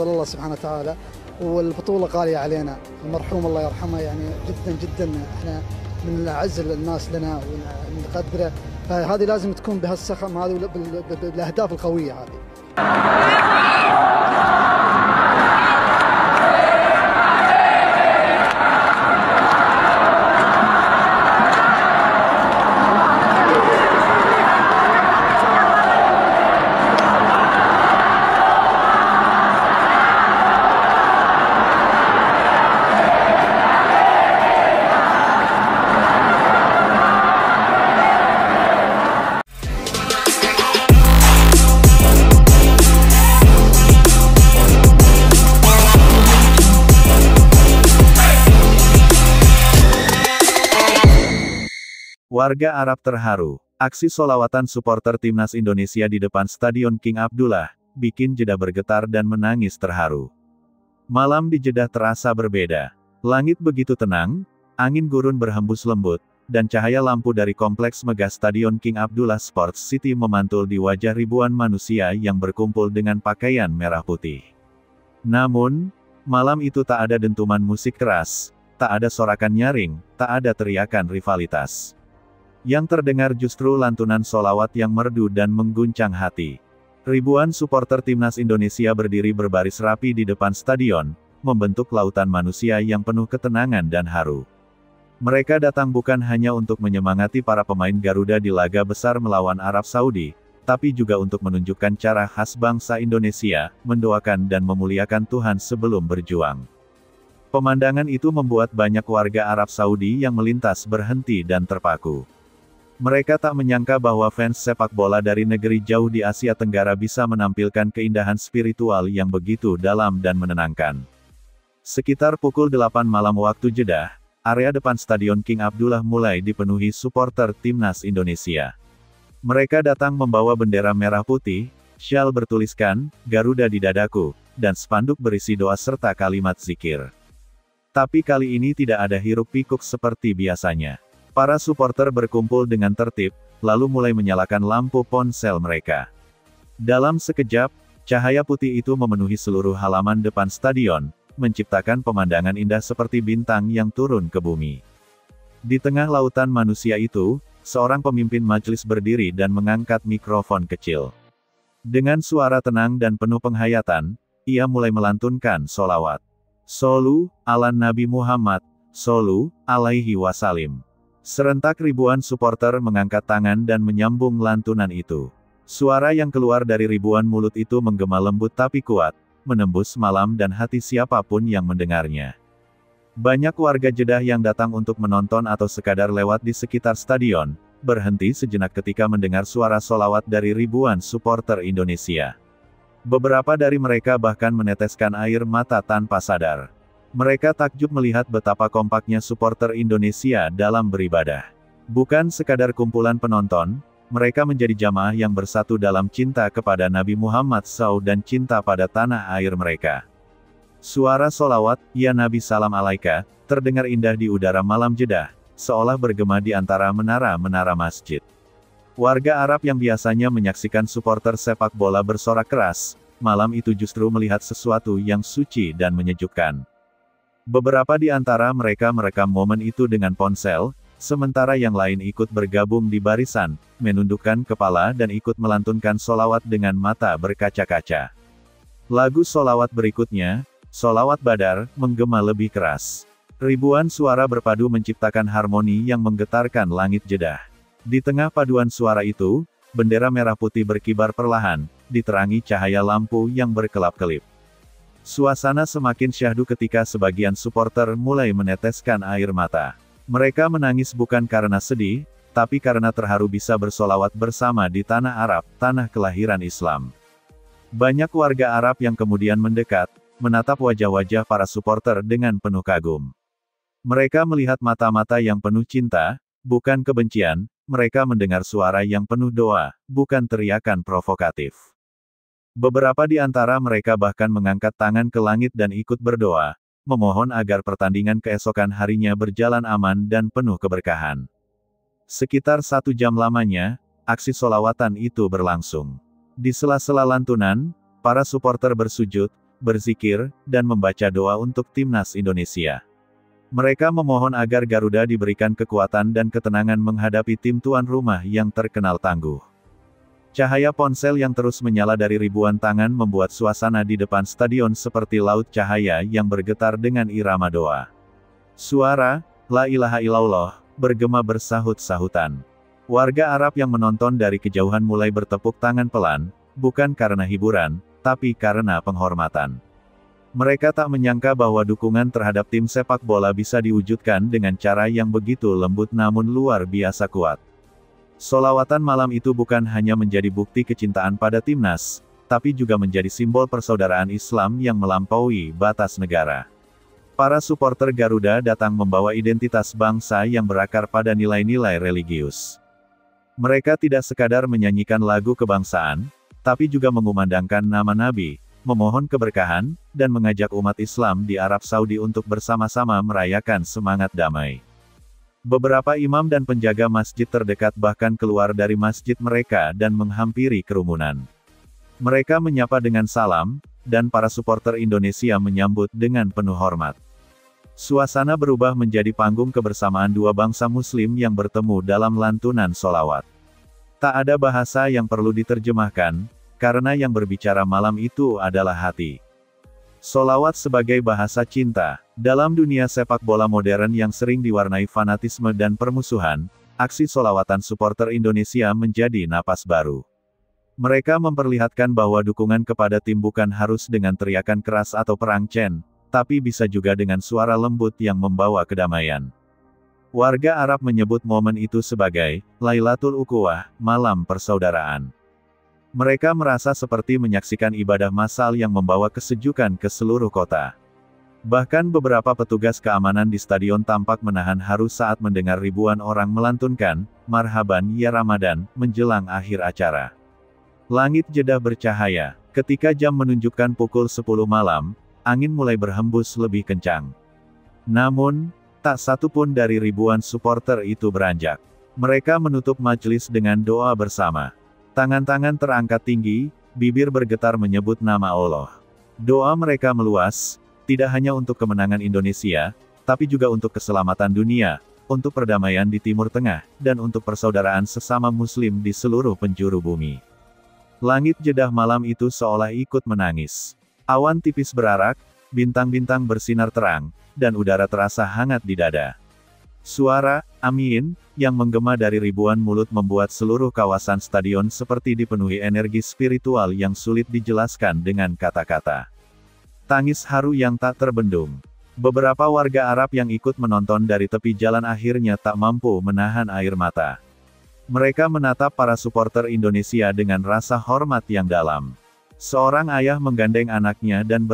بفضل الله سبحانه وتعالى، والبطولة غالية علينا. المرحوم الله يرحمه يعني جدا جدا احنا من أعز الناس لنا ونقدره، فهذه لازم تكون بهالسخم هذه بالأهداف القوية هذه. Warga Arab terharu. Aksi sholawatan supporter timnas Indonesia di depan Stadion King Abdullah bikin Jeddah bergetar dan menangis terharu. Malam di Jeddah terasa berbeda. Langit begitu tenang, angin gurun berhembus lembut, dan cahaya lampu dari kompleks megah Stadion King Abdullah Sports City memantul di wajah ribuan manusia yang berkumpul dengan pakaian merah putih. Namun, malam itu tak ada dentuman musik keras, tak ada sorakan nyaring, tak ada teriakan rivalitas. Yang terdengar justru lantunan sholawat yang merdu dan mengguncang hati. Ribuan supporter timnas Indonesia berdiri berbaris rapi di depan stadion, membentuk lautan manusia yang penuh ketenangan dan haru. Mereka datang bukan hanya untuk menyemangati para pemain Garuda di laga besar melawan Arab Saudi, tapi juga untuk menunjukkan cara khas bangsa Indonesia, mendoakan dan memuliakan Tuhan sebelum berjuang. Pemandangan itu membuat banyak warga Arab Saudi yang melintas berhenti dan terpaku. Mereka tak menyangka bahwa fans sepak bola dari negeri jauh di Asia Tenggara bisa menampilkan keindahan spiritual yang begitu dalam dan menenangkan. Sekitar pukul 8 malam waktu Jeddah, area depan Stadion King Abdullah mulai dipenuhi supporter timnas Indonesia. Mereka datang membawa bendera merah putih, syal bertuliskan, Garuda di dadaku, dan spanduk berisi doa serta kalimat zikir. Tapi kali ini tidak ada hiruk-pikuk seperti biasanya. Para supporter berkumpul dengan tertib, lalu mulai menyalakan lampu ponsel mereka. Dalam sekejap, cahaya putih itu memenuhi seluruh halaman depan stadion, menciptakan pemandangan indah seperti bintang yang turun ke bumi. Di tengah lautan manusia itu, seorang pemimpin majelis berdiri dan mengangkat mikrofon kecil. Dengan suara tenang dan penuh penghayatan, ia mulai melantunkan sholawat. Shollu ala Nabi Muhammad, Shollu alaihi wasallim. Serentak ribuan supporter mengangkat tangan dan menyambung lantunan itu. Suara yang keluar dari ribuan mulut itu menggema lembut tapi kuat, menembus malam dan hati siapapun yang mendengarnya. Banyak warga Jeddah yang datang untuk menonton atau sekadar lewat di sekitar stadion, berhenti sejenak ketika mendengar suara sholawat dari ribuan supporter Indonesia. Beberapa dari mereka bahkan meneteskan air mata tanpa sadar. Mereka takjub melihat betapa kompaknya supporter Indonesia dalam beribadah. Bukan sekadar kumpulan penonton, mereka menjadi jamaah yang bersatu dalam cinta kepada Nabi Muhammad SAW dan cinta pada tanah air mereka. Suara sholawat, Ya Nabi Salam Alaika, terdengar indah di udara malam Jeddah, seolah bergema di antara menara-menara masjid. Warga Arab yang biasanya menyaksikan supporter sepak bola bersorak keras, malam itu justru melihat sesuatu yang suci dan menyejukkan. Beberapa di antara mereka merekam momen itu dengan ponsel, sementara yang lain ikut bergabung di barisan, menundukkan kepala dan ikut melantunkan sholawat dengan mata berkaca-kaca. Lagu sholawat berikutnya, Sholawat Badar, menggema lebih keras. Ribuan suara berpadu menciptakan harmoni yang menggetarkan langit Jeddah. Di tengah paduan suara itu, bendera merah putih berkibar perlahan, diterangi cahaya lampu yang berkelap-kelip. Suasana semakin syahdu ketika sebagian supporter mulai meneteskan air mata. Mereka menangis bukan karena sedih, tapi karena terharu bisa bersolawat bersama di tanah Arab, tanah kelahiran Islam. Banyak warga Arab yang kemudian mendekat, menatap wajah-wajah para supporter dengan penuh kagum. Mereka melihat mata-mata yang penuh cinta, bukan kebencian, mereka mendengar suara yang penuh doa, bukan teriakan provokatif. Beberapa di antara mereka bahkan mengangkat tangan ke langit dan ikut berdoa, memohon agar pertandingan keesokan harinya berjalan aman dan penuh keberkahan. Sekitar 1 jam lamanya, aksi sholawatan itu berlangsung. Di sela-sela lantunan, para supporter bersujud, berzikir, dan membaca doa untuk timnas Indonesia. Mereka memohon agar Garuda diberikan kekuatan dan ketenangan menghadapi tim tuan rumah yang terkenal tangguh. Cahaya ponsel yang terus menyala dari ribuan tangan membuat suasana di depan stadion seperti laut cahaya yang bergetar dengan irama doa. Suara, "La ilaha illallah," bergema bersahut-sahutan. Warga Arab yang menonton dari kejauhan mulai bertepuk tangan pelan, bukan karena hiburan, tapi karena penghormatan. Mereka tak menyangka bahwa dukungan terhadap tim sepak bola bisa diwujudkan dengan cara yang begitu lembut namun luar biasa kuat. Sholawatan malam itu bukan hanya menjadi bukti kecintaan pada timnas, tapi juga menjadi simbol persaudaraan Islam yang melampaui batas negara. Para supporter Garuda datang membawa identitas bangsa yang berakar pada nilai-nilai religius. Mereka tidak sekadar menyanyikan lagu kebangsaan, tapi juga mengumandangkan nama Nabi, memohon keberkahan, dan mengajak umat Islam di Arab Saudi untuk bersama-sama merayakan semangat damai. Beberapa imam dan penjaga masjid terdekat bahkan keluar dari masjid mereka dan menghampiri kerumunan. Mereka menyapa dengan salam, dan para supporter Indonesia menyambut dengan penuh hormat. Suasana berubah menjadi panggung kebersamaan dua bangsa Muslim yang bertemu dalam lantunan sholawat. Tak ada bahasa yang perlu diterjemahkan, karena yang berbicara malam itu adalah hati. Sholawat sebagai bahasa cinta. Dalam dunia sepak bola modern yang sering diwarnai fanatisme dan permusuhan, aksi sholawatan supporter Indonesia menjadi napas baru. Mereka memperlihatkan bahwa dukungan kepada tim bukan harus dengan teriakan keras atau perang cen, tapi bisa juga dengan suara lembut yang membawa kedamaian. Warga Arab menyebut momen itu sebagai Lailatul Ukhuwah, malam persaudaraan. Mereka merasa seperti menyaksikan ibadah massal yang membawa kesejukan ke seluruh kota. Bahkan beberapa petugas keamanan di stadion tampak menahan haru saat mendengar ribuan orang melantunkan "Marhaban ya Ramadan" menjelang akhir acara. Langit Jeddah bercahaya. Ketika jam menunjukkan pukul 10 malam, angin mulai berhembus lebih kencang. Namun, tak satu pun dari ribuan supporter itu beranjak. Mereka menutup majelis dengan doa bersama. Tangan-tangan terangkat tinggi, bibir bergetar menyebut nama Allah. Doa mereka meluas, tidak hanya untuk kemenangan Indonesia, tapi juga untuk keselamatan dunia, untuk perdamaian di Timur Tengah, dan untuk persaudaraan sesama Muslim di seluruh penjuru bumi. Langit Jeddah malam itu seolah ikut menangis. Awan tipis berarak, bintang-bintang bersinar terang, dan udara terasa hangat di dada. Suara "Amin" yang menggema dari ribuan mulut membuat seluruh kawasan stadion seperti dipenuhi energi spiritual yang sulit dijelaskan dengan kata-kata. Tangis haru yang tak terbendung. Beberapa warga Arab yang ikut menonton dari tepi jalan akhirnya tak mampu menahan air mata. Mereka menatap para supporter Indonesia dengan rasa hormat yang dalam. Seorang ayah menggandeng anaknya dan